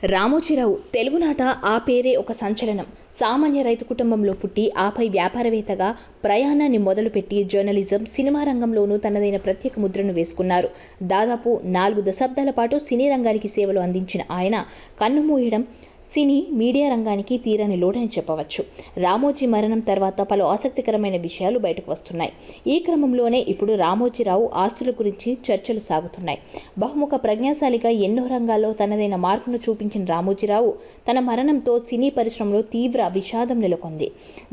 రామోజీరావు తెలుగునాట ఆ పేరే ఒక సంచలనం. సామాన్య రైతు కుటుంబంలో పుట్టి ఆపై వ్యాపారవేత్తగా ప్రయాణాన్ని మొదలుపెట్టి జర్నలిజం, సినిమా రంగంలోనూ తనదైన ప్రత్యేక ముద్రను వేసుకున్నారు. దాదాపు 4 దశాబ్దాల పాటు సినీ రంగానికి సేవలు అందించిన ఆయన కన్నుమూయడం సినీ మీడియా రంగానికి తీరని లోటని చెప్పవచ్చు. రామోజీ మరణం తర్వాత పలు ఆసక్తికరమైన విషయాలు బయటకు వస్తున్నాయి. ఈ క్రమంలోనే ఇప్పుడు రామోజీరావు ఆస్తుల గురించి చర్చలు సాగుతున్నాయి. బహుముఖ ప్రజ్ఞాశాలిగా ఎన్నో రంగాల్లో తనదైన మార్పును చూపించిన రామోజీరావు తన మరణంతో సినీ పరిశ్రమలో తీవ్ర విషాదం నెలకొంది.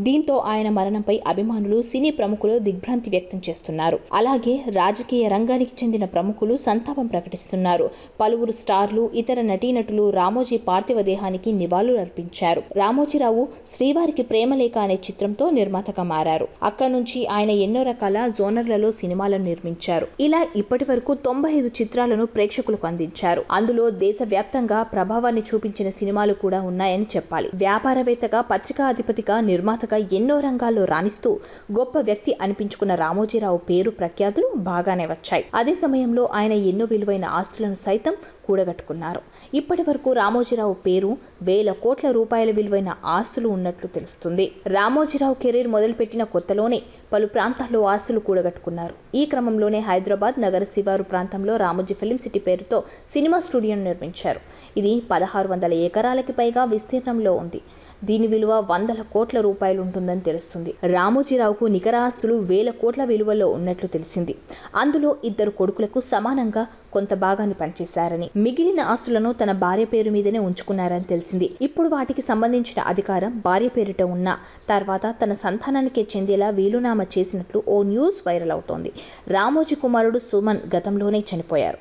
దీంతో ఆయన మరణంపై అభిమానులు, సినీ ప్రముఖులు దిగ్భ్రాంతి వ్యక్తం చేస్తున్నారు. అలాగే రాజకీయ రంగానికి చెందిన ప్రముఖులు సంతాపం ప్రకటిస్తున్నారు. పలువురు స్టార్లు, ఇతర నటీనటులు రామోజీ పార్థివ దేహానికి నివాళులు అర్పించారు. రామోజీరావు శ్రీవారికి ప్రేమలేఖ అనే చిత్రంతో నిర్మాతగా మారారు. అక్కడి నుంచి ఆయన ఎన్నో రకాల జోనర్లలో సినిమాలను నిర్మించారు. ఇలా ఇప్పటి వరకు 95 చిత్రాలను ప్రేక్షకులకు అందించారు. అందులో దేశవ్యాప్తంగా ప్రభావాన్ని చూపించిన సినిమాలు కూడా ఉన్నాయని చెప్పాలి. వ్యాపారవేత్తగా, పత్రికా అధిపతిగా, నిర్మాతగా ఎన్నో రంగాల్లో రాణిస్తూ గొప్ప వ్యక్తి అనిపించుకున్న రామోజీరావు పేరు, ప్రఖ్యాతులు బాగానే వచ్చాయి. అదే సమయంలో ఆయన ఎన్నో విలువైన ఆస్తులను సైతం కూడగట్టుకున్నారు. ఇప్పటి వరకు రామోజీరావు పేరు వేల కోట్ల రూపాయల విలువైన ఆస్తులు ఉన్నట్లు తెలుస్తుంది. రామోజీరావు కెరీర్ మొదలుపెట్టిన కొత్తలోనే పలు ప్రాంతాల్లో ఆస్తులు కూడగట్టుకున్నారు. ఈ క్రమంలోనే హైదరాబాద్ నగర శివారు ప్రాంతంలో రామోజీ ఫిలిం సిటీ పేరుతో సినిమా స్టూడియోను నిర్మించారు. ఇది 1600 ఎకరాలకి పైగా విస్తీర్ణంలో ఉంది. దీని విలువ వందల కోట్ల రూపాయలు ఉంటుందని తెలుస్తుంది. రామోజీరావుకు నికర ఆస్తులు వేల కోట్ల విలువలో ఉన్నట్లు తెలిసింది. అందులో 2 కొడుకులకు సమానంగా కొంత భాగాన్ని పనిచేశారని, మిగిలిన ఆస్తులను తన భార్య పేరు మీదనే ఉంచుకున్నారని తెలిసింది. ఇప్పుడు వాటికి సంబంధించిన అధికారం భార్య పేరిట ఉన్న తర్వాత తన సంతానానికే చెందేలా వీలునామా చేసినట్లు ఓ న్యూస్ వైరల్ అవుతోంది. రామోజీ కుమారుడు సుమన్ గతంలోనే చనిపోయారు.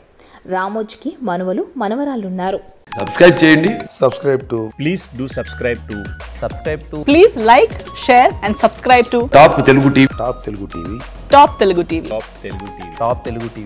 రామోజీకి మనవలు, మనవరాళ్లున్నారు. సబ్స్క్రైబ్ చేయండి. Please do subscribe to. Please like, share and subscribe to top Telugu TV. Top Telugu TV.